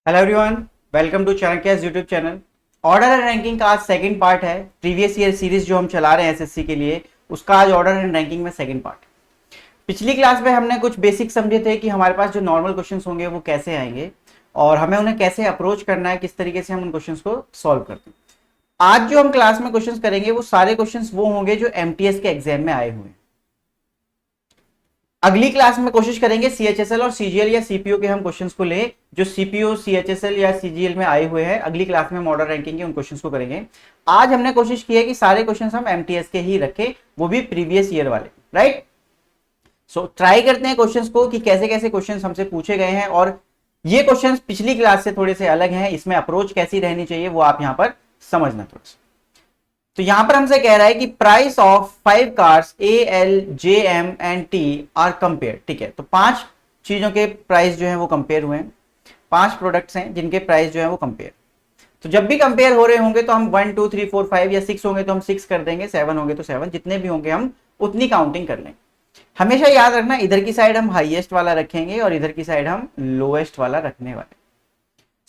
Hello everyone, welcome to Chanakya's YouTube channel. Order and ranking का आज second part है। Previous year series जो हम चला रहे हैं एसएससी के लिए, उसका आज ऑर्डर एंड रैंकिंग में सेकंड पार्ट। पिछली क्लास में हमने कुछ बेसिक समझे थे कि हमारे पास जो नॉर्मल क्वेश्चंस होंगे वो कैसे आएंगे और हमें उन्हें कैसे अप्रोच करना है, किस तरीके से हम उन क्वेश्चंस को सॉल्व करते हैं। आज जो हम क्लास में क्वेश्चंस करेंगे वो सारे क्वेश्चंस वो होंगे जो एमटीएस के एग्जाम में आए हुए हैं। अगली क्लास में कोशिश करेंगे सीएचएसएल और सीजीएल या सीपीओ के हम क्वेश्चंस को ले जो सीपीओ सीएचएसएल या सीजीएल में आए हुए हैं। अगली क्लास में हम ऑर्डर रैंकिंग के उन क्वेश्चंस को करेंगे। आज हमने कोशिश की है कि सारे क्वेश्चंस हम एमटीएस के ही रखें, वो भी प्रीवियस ईयर वाले। राइट, सो ट्राई करते हैं क्वेश्चंस को कि कैसे कैसे क्वेश्चंस हमसे पूछे गए हैं और ये क्वेश्चंस पिछली क्लास से थोड़े से अलग हैं। इसमें अप्रोच कैसी रहनी चाहिए वो आप यहां पर समझना थोड़ा सा। तो यहां पर हमसे कह रहा है कि price of 5 cars A L J M and T R compare. ठीक है, तो 5 चीजों के प्राइस जो है वो कंपेयर हुए हैं। 5 प्रोडक्ट्स हैं जिनके प्राइस जो है वो कंपेयर। तो जब भी कंपेयर हो रहे होंगे तो हम 1 2 3 4 5 या 6 होंगे तो हम 6 कर देंगे, 7 होंगे तो 7, जितने भी होंगे हम उतनी काउंटिंग कर लेंगे। हमेशा याद रखना, इधर की साइड हम हाईएस्ट वाला रखेंगे और इधर की साइड हम लोएस्ट वाला रखने वाले।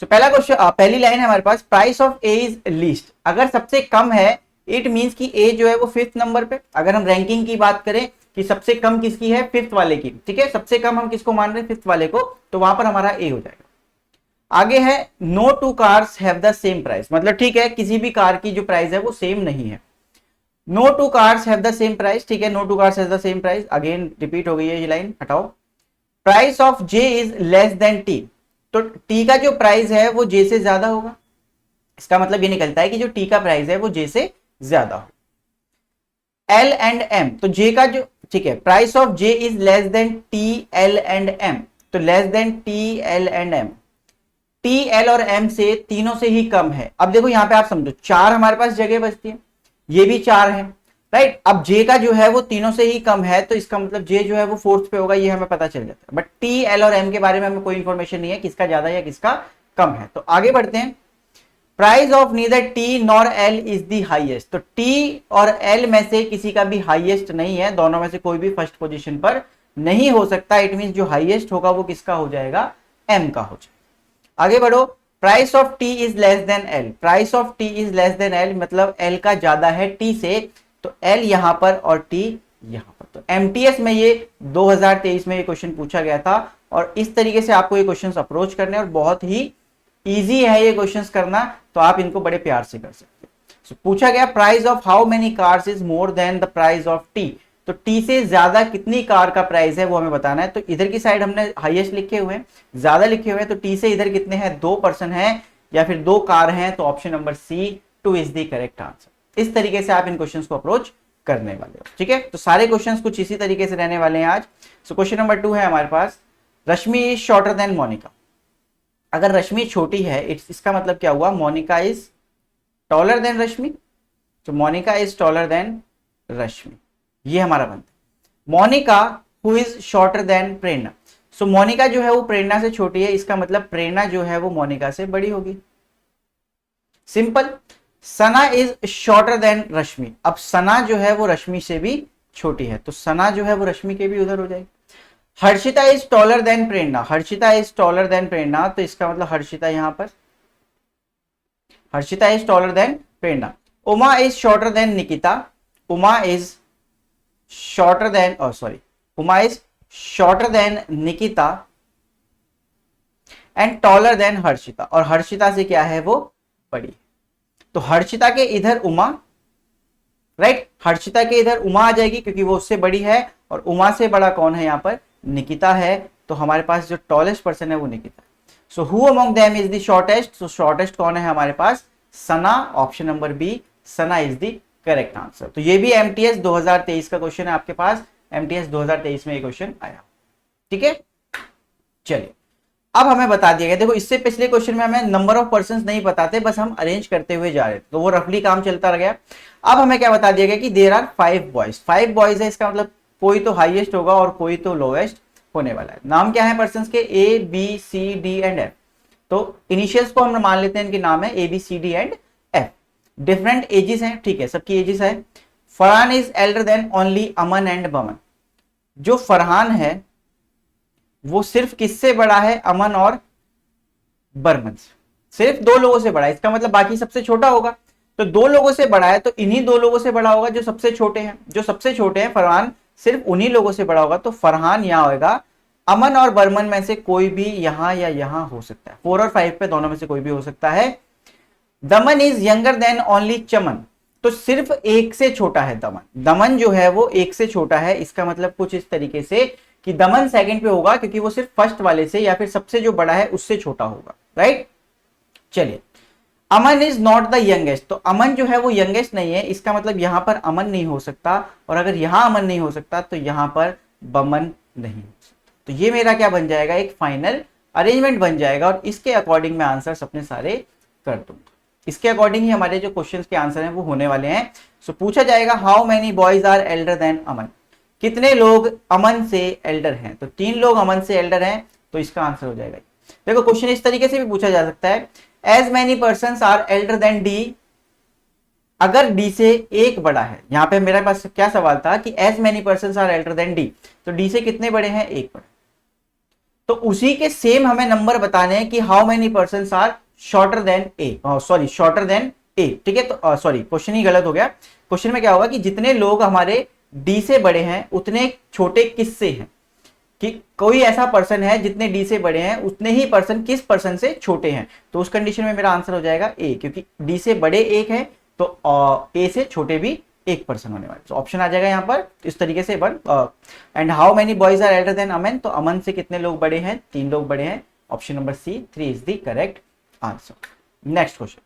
तो पहला क्वेश्चन, पहली लाइन है हमारे पास, price of A is least. अगर सबसे कम है इट मींस कि ए जो है वो 5th नंबर पे। अगर हम रैंकिंग की बात करें कि सबसे कम किसकी है, 5th वाले की। ठीक है, सबसे कम हम किसको मान रहे हैं, 5th वाले को, तो वहां पर हमारा ए हो जाएगा। आगे है no two cars have the same price. मतलब ठीक है, किसी भी कार की जो प्राइस है वो सेम नहीं है। No two cars have the same price. ठीक है, no two cars have the same price, again repeat हो गई है ये लाइन, हटाओ। Price of J is less than T. तो टी का जो प्राइस है वो जे से ज्यादा होगा। इसका मतलब ये निकलता है कि जो टी का प्राइस है वो जे से ज्यादा हो। एल एंड एम, तो जे का जो, ठीक है, price of J is less than T L and M. तो less than T L and M, T L और एम से तीनों से ही कम है। अब देखो यहां पे आप समझो, 4 हमारे पास जगह बचती है, ये भी 4 है। राइट, अब जे का जो है वो तीनों से ही कम है, तो इसका मतलब जे जो है वो 4th पे होगा, ये हमें पता चल जाता है। बट टी एल और एम के बारे में हमें कोई इंफॉर्मेशन नहीं है किसका ज्यादा या किसका कम है। तो आगे बढ़ते हैं। Price of neither T nor L is the highest. तो टी और एल में से किसी का भी हाईएस्ट नहीं है, दोनों में से कोई भी फर्स्ट पोजीशन पर नहीं हो सकता। इट मींस जो हाईएस्ट होगा वो किसका हो जाएगा, एम का हो जाएगा। आगे बढ़ो। Price of T is less then L. Price of T is less then L मतलब एल का ज्यादा है टी से, तो एल यहां पर और टी यहां पर। तो एमटीएस में ये 2023 में ये क्वेश्चन पूछा गया था और इस तरीके से आपको ये क्वेश्चन अप्रोच करने, और बहुत ही इजी है ये क्वेश्चंस करना, तो आप इनको बड़े प्यार से कर सकते हैं। so, पूछा गया price of how many cars is more then the price of T. तो टी से ज्यादा कितनी कार का प्राइस है वो हमें बताना है। तो इधर की साइड हमने हाईएस्ट लिखे हुए हैं, ज्यादा लिखे हुए हैं, तो टी से इधर कितने हैं, 2 पर्सन है या फिर 2 कार हैं। तो option number C 2 is the correct answer. इस तरीके से आप इन क्वेश्चन को अप्रोच करने वाले हो। ठीक है, तो सारे क्वेश्चन कुछ इसी तरीके से रहने वाले हैं आज। सो क्वेश्चन नंबर 2 है हमारे पास, Rashmi is shorter than Monika. अगर रश्मि छोटी है, इसका मतलब क्या हुआ, Monika is taller than Rashmi. तो Monika is taller than Rashmi, ये हमारा बनता है। Monika who is shorter than Prerna. So Monika जो है वो प्रेरणा से छोटी है, इसका मतलब प्रेरणा जो है वो मोनिका से बड़ी होगी। Simple. Sana is shorter than Rashmi. अब सना जो है वो रश्मि से भी छोटी है, तो सना जो है वो रश्मि के भी उधर हो जाएगी। Harshita is taller than Prerna. Harshita is taller than Prerna, तो इसका मतलब हर्षिता यहां पर, Harshita is taller than Prerna. Uma is shorter than Nikita. Uma is shorter than, sorry, Uma is shorter than Nikita and taller than Harshita, और हर्षिता से क्या है वो बड़ी। तो हर्षिता के इधर उमा, राइट, हर्षिता के इधर उमा आ जाएगी क्योंकि वो उससे बड़ी है, और उमा से बड़ा कौन है यहाँ पर, निकिता है। तो हमारे पास जो टॉलेस्ट पर्सन है वो Nikita. So who among them is the shortest. So shortest कौन है हमारे पास, Sana. Option number B, Sana is the correct answer. तो ये भी एमटीएस 2023 का क्वेश्चन है आपके पास, एमटीएस 2023 में ये क्वेश्चन आया। ठीक है, चलिए अब हमें बता दिया गया। देखो इससे पिछले क्वेश्चन में हमें नंबर ऑफ पर्संस नहीं बताते, बस हम अरेंज करते हुए जा रहे थे, तो वो रफली काम चलता रह गया। अब हमें क्या बता दिया गया कि देयर आर 5 बॉयज। 5 बॉयज है, इसका मतलब कोई तो हाईएस्ट होगा और कोई तो लोएस्ट होने वाला है। नाम क्या है पर्संस के, A B C D and F. तो इनिशियल्स को हम मान लेते हैं, इनके नाम है A B C D and F. Different ages हैं, ठीक है, सबकी एजेस है। Farhan is elder than only Aman and Baman. जो फरहान है वो सिर्फ किससे बड़ा है, अमन और बर्मन से, सिर्फ 2 लोगों से बड़ा है, इसका मतलब बाकी सबसे छोटा होगा। तो 2 लोगों से बड़ा है तो इन्हीं 2 लोगों से बड़ा होगा जो सबसे छोटे हैं। जो सबसे छोटे हैं फरहान, सिर्फ उन्हीं लोगों से बड़ा होगा, तो फरहान यहाँ होगा। अमन और बर्मन में से कोई भी यहां या यहां हो सकता है, 4 और 5 पे दोनों में से कोई भी हो सकता है। दमन इज यंगर देन ओनली चमन, तो सिर्फ एक से छोटा है दमन। दमन जो है वो एक से छोटा है, इसका मतलब कुछ इस तरीके से कि दमन सेकंड पे होगा क्योंकि वो सिर्फ फर्स्ट वाले से या फिर सबसे जो बड़ा है उससे छोटा होगा, राइट। चलिए, अमन इज नॉट द यंगेस्ट, तो अमन जो है वो यंगेस्ट नहीं है, इसका मतलब यहां पर अमन नहीं हो सकता, और अगर यहां अमन नहीं हो सकता तो यहां पर बमन नहीं हो सकता। तो ये मेरा क्या बन जाएगा, एक फाइनल अरेंजमेंट बन जाएगा, और इसके अकॉर्डिंग मैं आंसर अपने सारे कर दूंगा। इसके अकॉर्डिंग ही हमारे जो क्वेश्चंस के आंसर हैं वो होने वाले हैं। सो पूछा जाएगा how many boys are elder than Aman, कितने लोग अमन से एल्डर हैं, तो 3 लोग अमन से एल्डर हैं, तो इसका आंसर हो जाएगा। देखो क्वेश्चन इस तरीके से भी पूछा जा सकता है, as many person are elder than D, अगर डी से एक बड़ा है। यहां पे मेरे पास क्या सवाल था कि as many person are elder than D, तो डी से कितने बड़े हैं, एक बड़े। तो उसी के सेम हमें नंबर बताने हैं कि how many person are shorter than A, sorry shorter than A, ठीक है। तो सॉरी क्वेश्चन ही गलत हो गया। क्वेश्चन में क्या होगा कि जितने लोग हमारे डी से बड़े हैं उतने छोटे किससे हैं, कि कोई ऐसा पर्सन है जितने डी से बड़े हैं उतने ही पर्सन किस पर्सन से छोटे हैं, तो उस कंडीशन में मेरा आंसर हो जाएगा ए, क्योंकि डी से बड़े एक है तो ए से छोटे भी एक पर्सन होने वाले। तो ऑप्शन आ जाएगा यहाँ पर इस तरीके से one. And how many boys are elder than Aman, तो अमन से कितने लोग बड़े हैं, 3 लोग बड़े हैं। Option number C 3 is the correct answer. Next question,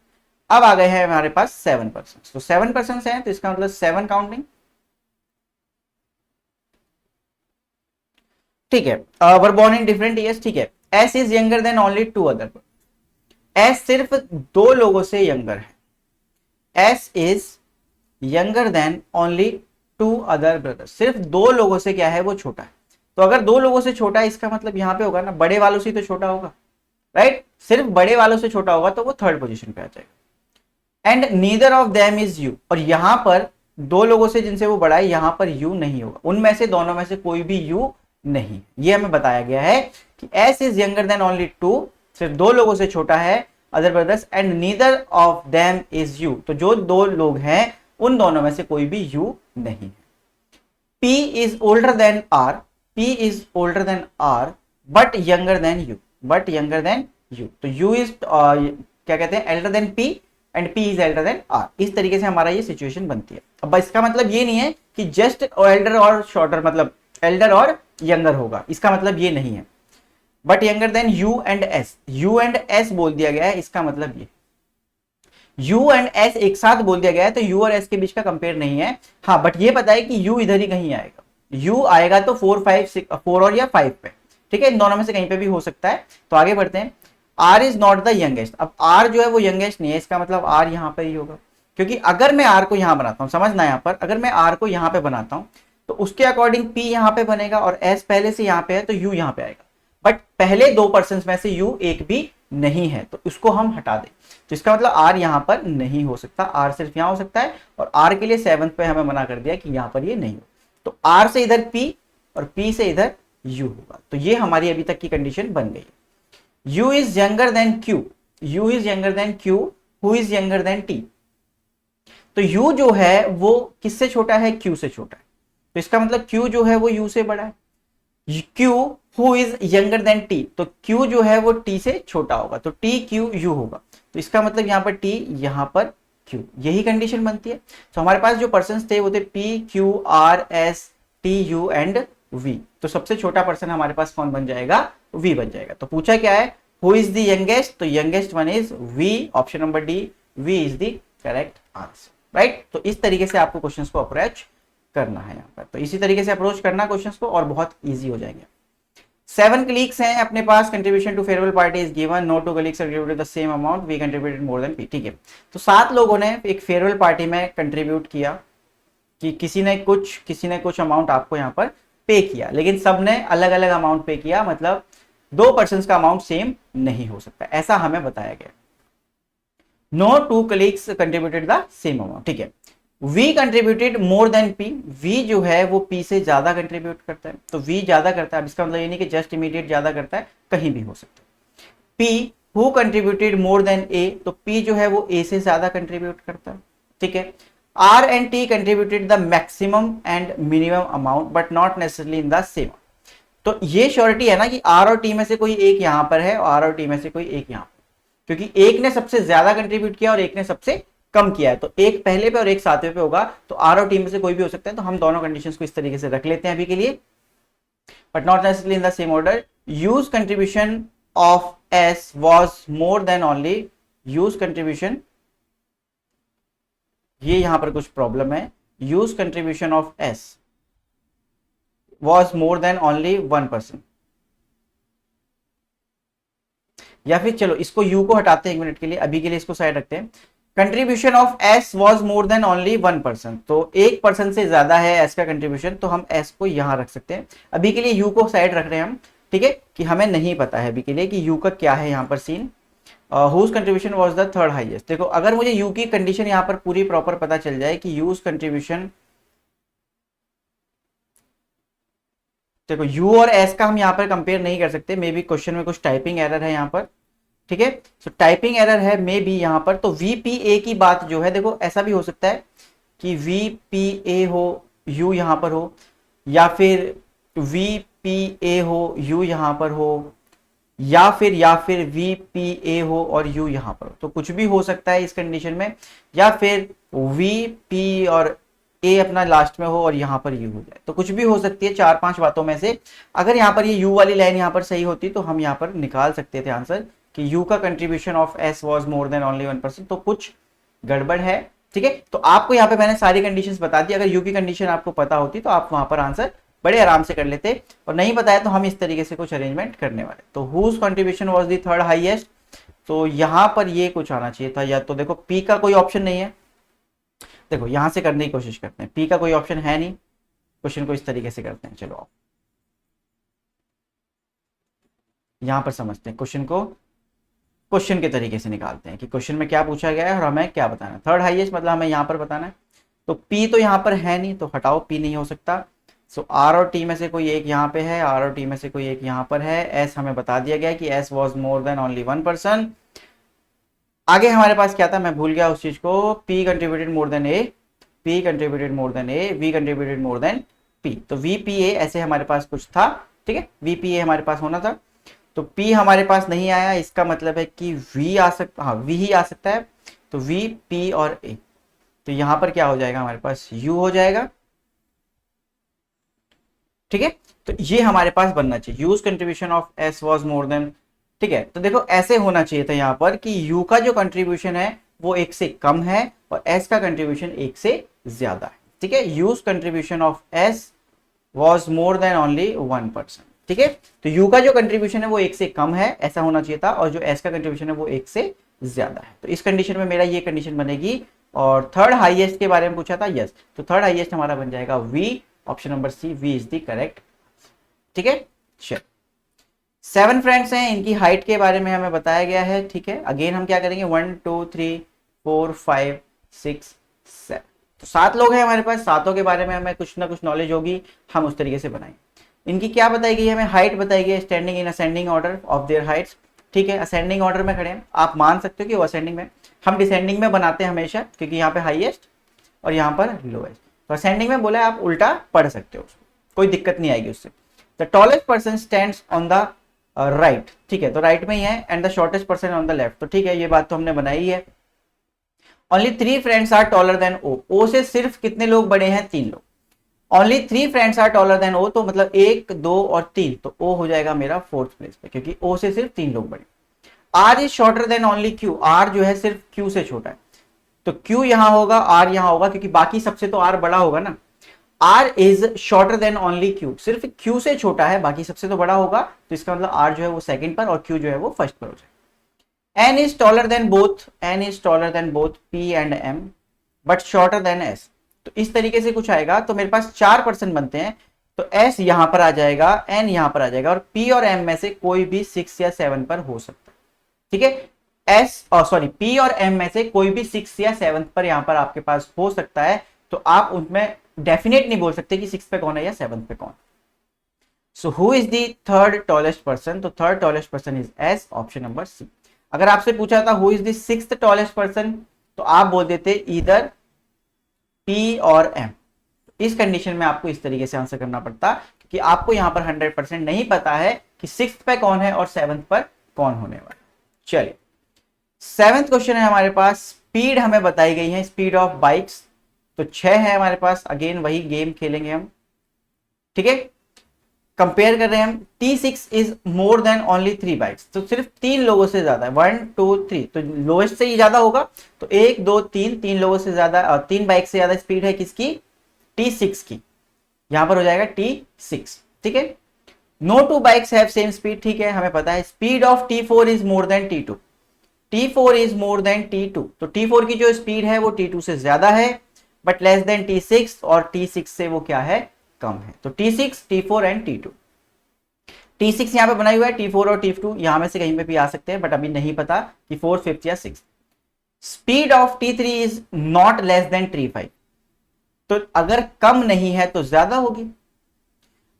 अब आ गए हैं हमारे पास 7 पर्सन, तो 7 पर्सन हैं तो इसका मतलब 7 काउंटिंग, ठीक है। Were born in different years, ठीक है। S is younger than only 2 other, S सिर्फ 2 लोगों से यंगर है, S is younger than only 2 other brothers, सिर्फ 2 लोगों से क्या है वो छोटा है। तो अगर 2 लोगों से छोटा है इसका मतलब यहां पे होगा ना बड़े वालों से तो छोटा होगा, राइट। सिर्फ बड़े वालों से छोटा होगा तो वो 3rd पोजीशन पे आ जाएगा। And neither of them is you, और यहां पर 2 लोगों से जिनसे वो बड़ा है यहां पर यू नहीं होगा, उनमें से दोनों में से कोई भी यू नहीं। ये हमें बताया गया है कि S is younger than only 2, सिर्फ 2 लोगों से छोटा है other brothers, and neither of them is you, तो जो 2 लोग हैं उन दोनों में से कोई भी यू नहीं है। P is older than R, P is older than R but younger than U, but younger than U, तो यू इज क्या कहते हैं elder than P and P is elder than R. इस तरीके से हमारा ये सिचुएशन बनती है। अब इसका मतलब ये नहीं है कि जस्ट एल्डर और शॉर्टर, मतलब एल्डर और यंगर होगा, इसका मतलब ये नहीं है। But younger than you and S, you and S बोल दिया गया है, इसका मतलब ये यू एंड एस एक साथ बोल दिया गया है, तो यू और एस के बीच का कंपेयर नहीं है। हाँ बट ये पता है कि यू इधर ही कहीं आएगा, यू आएगा तो 4, 5, 6, 4 और या 5 पे, ठीक है, इन दोनों में से कहीं पे भी हो सकता है। तो आगे बढ़ते हैं। R is not the youngest, अब आर जो है वो यंगेस्ट नहीं है, इसका मतलब आर यहाँ पर ही होगा, क्योंकि अगर मैं आर को यहां बनाता हूं, समझना यहाँ पर, अगर मैं आर को यहां पे बनाता हूं तो उसके अकॉर्डिंग पी यहां पे बनेगा और एस पहले से यहां पे है तो यू यहां पे आएगा, बट पहले 2 पर्सन में से यू एक भी नहीं है तो उसको हम हटा दें, तो इसका मतलब आर यहां पर नहीं हो सकता, आर सिर्फ यहां हो सकता है, और आर के लिए 7th पे हमें मना कर दिया कि यहां पर ये नहीं हो, तो आर से इधर पी और पी से इधर यू होगा। तो ये हमारी अभी तक की कंडीशन बन गई है। You is younger then Q, you is younger then Q, who is younger then T, तो यू जो है वो किससे छोटा है, क्यू से छोटा है, तो इसका मतलब क्यू जो है वो यू से बड़ा है। Q who is younger then T, तो क्यू जो है वो टी से छोटा होगा, तो टी क्यू यू होगा, तो इसका मतलब यहां पर टी यहां पर क्यू, यही कंडीशन बनती है। तो हमारे पास जो पर्सन थे वो थे P Q R S T U and V, तो सबसे छोटा पर्सन हमारे पास कौन बन जाएगा, वी बन जाएगा। तो पूछा क्या है, हु इज द यंगेस्ट, तो youngest one is V, option number D, V is the correct answer, right. तो इस तरीके से आपको क्वेश्चंस को अप्रोच करना है यहाँ पर, तो इसी तरीके से अप्रोच करना क्वेश्चंस को और बहुत इजी हो जाएंगे। 7 कलीग्स हैं अपने पास, contribution to farewell party is given, no 2 colleagues contributed the same amount, V contributed more than P, ठीक है। तो 7 लोगों ने एक फेयरवेल पार्टी में कंट्रीब्यूट किया कि किसी ने कुछ अमाउंट आपको यहाँ पर पे किया, लेकिन सबने अलग अलग अमाउंट पे किया, मतलब 2 पर्सन का अमाउंट सेम नहीं हो सकता, ऐसा हमें बताया गया। No 2 colleagues contributed the same amount, ठीक है। V contributed more than P, V जो है वो पी से ज्यादा कंट्रीब्यूट करता है, तो वी ज्यादा करता है, अब इसका मतलब ये नहीं कि जस्ट इमीडिएट ज्यादा करता है, कहीं भी हो सकता है। P who contributed more than A, तो पी जो है वो ए से ज्यादा कंट्रीब्यूट करता है, ठीक है। R and T contributed the maximum and minimum amount but not necessarily in the same. तो ये श्योरिटी है ना कि आर और टी में से कोई एक यहां पर है और आर और टी में से कोई एक यहां पर, क्योंकि एक ने सबसे ज्यादा कंट्रीब्यूट किया और एक ने सबसे कम किया है, तो एक पहले पे और एक सातवें पे होगा, तो आर और टी में से कोई भी हो सकता है। तो हम दोनों कंडीशंस को इस तरीके से रख लेते हैं अभी के लिए, but not necessarily in the same order. Use contribution of S was more than only, use contribution, ये यहां पर कुछ प्रॉब्लम है, use contribution of S was more than only 1%। या फिर चलो इसको यू को हटाते हैं एक मिनट के लिए, अभी के लिए इसको साइड रखते हैं। Contribution of S was more than only 1%, तो 1% से ज्यादा है एस का कंट्रीब्यूशन, तो हम एस को यहां रख सकते हैं। अभी के लिए यू को साइड रख रहे हैं हम, ठीक है, कि हमें नहीं पता है अभी के लिए कि यू का क्या है यहां पर scene. Whose contribution was the third highest. देखो अगर मुझे यू की कंडीशन यहां पर पूरी प्रॉपर पता चल जाए कि यूज कंट्रीब्यूशन, देखो यू और एस का हम यहां पर कंपेयर नहीं कर सकते, मे बी क्वेश्चन में कुछ टाइपिंग एरर है यहां पर, ठीक है। सो टाइपिंग एरर है मे बी यहां पर, तो वीपीए की बात जो है, देखो ऐसा भी हो सकता है कि वीपीए हो यू यहां पर हो, या फिर वीपीए हो यू यहां पर हो, या फिर वीपीए हो और यू यहां पर हो, तो कुछ भी हो सकता है इस कंडीशन में। या फिर वीपी और ए अपना लास्ट में हो और यहां पर यू हो जाए, तो कुछ भी हो सकती है 4-5 बातों में से। अगर यहां पर ये यू वाली लाइन यहां पर सही होती तो हम यहां पर निकाल सकते थे आंसर कि यू का contribution of S was more than only 1%, तो कुछ गड़बड़ है, ठीक है। तो आपको यहां पे मैंने सारी कंडीशंस बता दी, अगर यू की कंडीशन आपको पता होती तो आप वहां पर आंसर बड़े आराम से कर लेते, और नहीं पता है तो हम इस तरीके से कुछ अरेंजमेंट करने वाले। तो whose contribution was the third highest, तो यहां पर ये कुछ आना चाहिए था, या तो देखो पी का कोई ऑप्शन नहीं है, देखो यहां से करने की कोशिश करते हैं, पी का कोई ऑप्शन है नहीं, क्वेश्चन को इस तरीके से करते हैं। चलो आप यहां पर समझते हैं क्वेश्चन को, क्वेश्चन के तरीके से निकालते हैं कि क्वेश्चन में क्या पूछा गया है और हमें क्या बताना है। थर्ड हाईएस्ट मतलब हमें यहां पर बताना है, तो पी तो यहां पर है नहीं, तो हटाओ, पी नहीं हो सकता। सो आर और टी में से कोई एक यहां पे है, आर और टी में से कोई एक यहां पर है। एस हमें बता दिया गया कि S was more than only 1%। आगे हमारे पास क्या था, मैं भूल गया उस चीज को, P contributed more than A, P contributed more than A, V contributed more than P, तो वीपीए ऐसे हमारे पास कुछ था, ठीक है, वीपीए हमारे पास होना था। तो P हमारे पास नहीं आया, इसका मतलब है कि V आ सकता, हाँ V ही आ सकता है, तो V, P और A, तो यहां पर क्या हो जाएगा हमारे पास U हो जाएगा, ठीक है। तो ये हमारे पास बनना चाहिए, use contribution of S was more than, ठीक है। तो देखो ऐसे होना चाहिए था यहां पर कि U का जो कंट्रीब्यूशन है वो 1 से कम है और S का कंट्रीब्यूशन 1 से ज्यादा है, ठीक है। Use contribution of S was more than only 1%, ठीक है। तो यू का जो कंट्रीब्यूशन है वो 1 से कम है, ऐसा होना चाहिए था, और जो एस का कंट्रीब्यूशन है वो 1 से ज्यादा है। तो इस कंडीशन में मेरा ये कंडीशन बनेगी। और थर्ड हाईएस्ट के बारे में पूछा था, यस, तो थर्ड हाईएस्ट हमारा बन जाएगा V, option number C, V is the correct, ठीक है। चल 7 फ्रेंड्स हैं, इनकी हाइट के बारे में हमें बताया गया है, ठीक है। अगेन हम क्या करेंगे, 1 2 3 4 5 6 7, तो 7 लोग हैं हमारे पास, सातों के बारे में हमें कुछ ना कुछ नॉलेज होगी, हम उस तरीके से बनाएंगे। इनकी क्या बताई गई है, हमें हाइट बताई गई है, standing in ascending order of their Heights, ठीक है। असेंडिंग ऑर्डर में खड़े हैं, आप मान सकते हो कि वो असेंडिंग में, हम डिसेंडिंग में बनाते हैं हमेशा, क्योंकि यहाँ पे हाईएस्ट और यहाँ पर लोएस्ट, तो असेंडिंग में बोला है, आप उल्टा पढ़ सकते हो उसको, कोई दिक्कत नहीं आएगी उससे। The tallest person stands on the right, ठीक है, तो राइट में ही है, and the shortest person on the left, तो ठीक है, ये बात तो हमने बनाई है। Only 3 friends are taller than O, O से सिर्फ कितने लोग बड़े हैं, 3 लोग। Only 3 friends are taller than O, तो मतलब 1 2 और 3, तो ओ हो जाएगा मेरा 4th प्लेस पे, क्योंकि ओ से सिर्फ 3 लोग बड़े। R is shorter than only Q, R जो है सिर्फ क्यू से छोटा है, तो क्यू यहां होगा, आर यहां होगा, क्योंकि बाकी सबसे तो आर बड़ा होगा ना। R is shorter than only Q, सिर्फ क्यू से छोटा है, बाकी सबसे तो बड़ा होगा, तो इसका मतलब आर जो है वो सेकंड पर और क्यू जो है वो फर्स्ट पर हो जाएगा। N is taller than both, N is taller than both P and M but shorter than S, तो इस तरीके से कुछ आएगा, तो मेरे पास 4 पर्सन बनते हैं, तो एस यहां पर आ जाएगा, एन यहां पर आ जाएगा, और पी और एम में से कोई भी 6 या 7 पर हो सकता है, ठीक है। एस सॉरी पी और एम में से कोई भी 6 या 7 पर यहां पर आपके पास हो सकता है, तो आप उनमें डेफिनेट नहीं बोल सकते कि 6 पे कौन है या 7 पे कौन। So who is the third tallest person, तो third tallest person is S, option number C. अगर आपसे पूछा था who is the sixth tallest person, तो आप बोल देते इधर पी और एम। इस कंडीशन में आपको इस तरीके से आंसर करना पड़ता, क्योंकि आपको यहां पर 100% नहीं पता है कि सिक्स्थ पे कौन है और सेवंथ पर कौन होने वाला। चलिए, सेवंथ क्वेश्चन है हमारे पास, स्पीड हमें बताई गई है, स्पीड ऑफ बाइक्स। तो 6 है हमारे पास, अगेन वही गेम खेलेंगे हम, ठीक है। कंपेयर कर रहे हैं हम, T6 is more then only 3 bikes, तो सिर्फ 3 लोगों से ज्यादा है, 1 2 3, तो लोएस्ट से ही ज्यादा होगा। तो 1 2 3, 3 लोगों से ज्यादा और 3 बाइक से ज्यादा स्पीड है किसकी, T6 की, यहां पर हो जाएगा T6, ठीक है। No two bikes have same speed, ठीक है, हमें पता है। Speed of T4 is more than T2, T4 is more than T2, तो T4 की जो स्पीड है वो T2 से ज्यादा है, बट लेस देन T6, और T6 से वो क्या है, कम है। तो T6, T4 and T2। T6 यहां पे बनाई हुआ है, T4 और T2 यहां में से कहीं पे भी आ सकते हैं, बट अभी नहीं पता कि 4th 5th या 6th। Speed of T3 is not less than T5, तो अगर कम नहीं है तो ज्यादा होगी।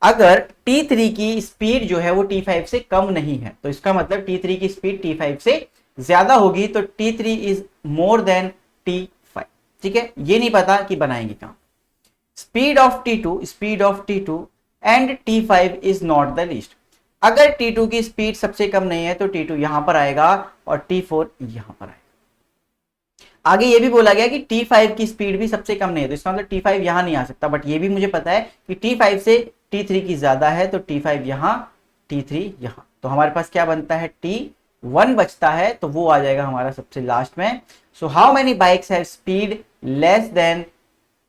अगर T3 की स्पीड जो है वो T5 से कम नहीं है, तो इसका मतलब T3 की स्पीड T5 से ज्यादा होगी, तो T3 is more then T5, ठीक है। ये नहीं पता कि बनाएंगे कहां। Speed of T2 and T5 is not the least. अगर T2 की स्पीड सबसे कम नहीं है तो T2 यहां पर आएगा और T4 यहां पर आएगा। आगे ये भी बोला गया कि T5 की स्पीड भी सबसे कम नहीं है, तो इसका मतलब T5 यहां नहीं आ सकता, बट ये भी मुझे पता है कि T5 से T3 की ज्यादा है, तो T5 यहां, T3 यहां, तो हमारे पास क्या बनता है, T1 बचता है, तो वो आ जाएगा हमारा सबसे लास्ट में। So how many bikes have speed less than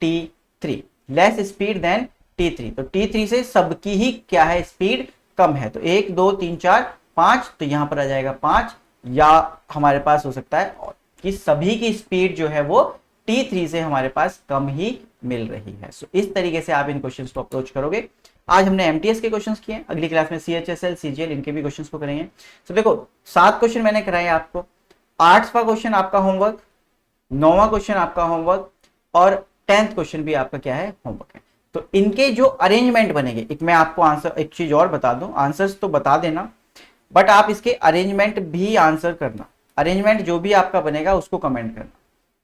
T3, less speed than T3, तो T3 से सबकी ही क्या है, स्पीड कम है, तो 1 2 3 4 5, तो यहां पर आ जाएगा 5, या हमारे पास हो सकता है कि सभी की स्पीड जो है वो T3 से हमारे पास कम ही मिल रही है। सो इस तरीके से आप इन क्वेश्चंस को अप्रोच करोगे। आज हमने एमटीएस के क्वेश्चंस किए, अगली क्लास में सीएचएसएल सीजीएल इनके भी क्वेश्चंस को करेंगे। तो देखो 7 क्वेश्चन मैंने कराए आपको, 8वां क्वेश्चन आपका होमवर्क, 9वां क्वेश्चन आपका होमवर्क, और 10th क्वेश्चन भी आपका क्या है, होमवर्क है। तो इनके जो अरेंजमेंट बनेंगे, एक मैं आपको आंसर, एक चीज और बता दूं, आंसर्स तो बता देना, बट आप इसके अरेंजमेंट भी आंसर करना। अरेंजमेंट जो भी आपका बनेगा उसको कमेंट करना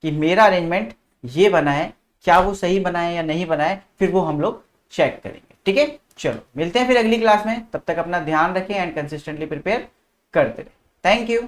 कि मेरा अरेंजमेंट ये बना है, क्या वो सही बना है या नहीं बना है, फिर वो हम लोग चेक करेंगे, ठीक है। चलो मिलते हैं फिर अगली क्लास में, तब तक अपना ध्यान रखें एंड कंसिस्टेंटली प्रिपेयर करते रहे। Thank you.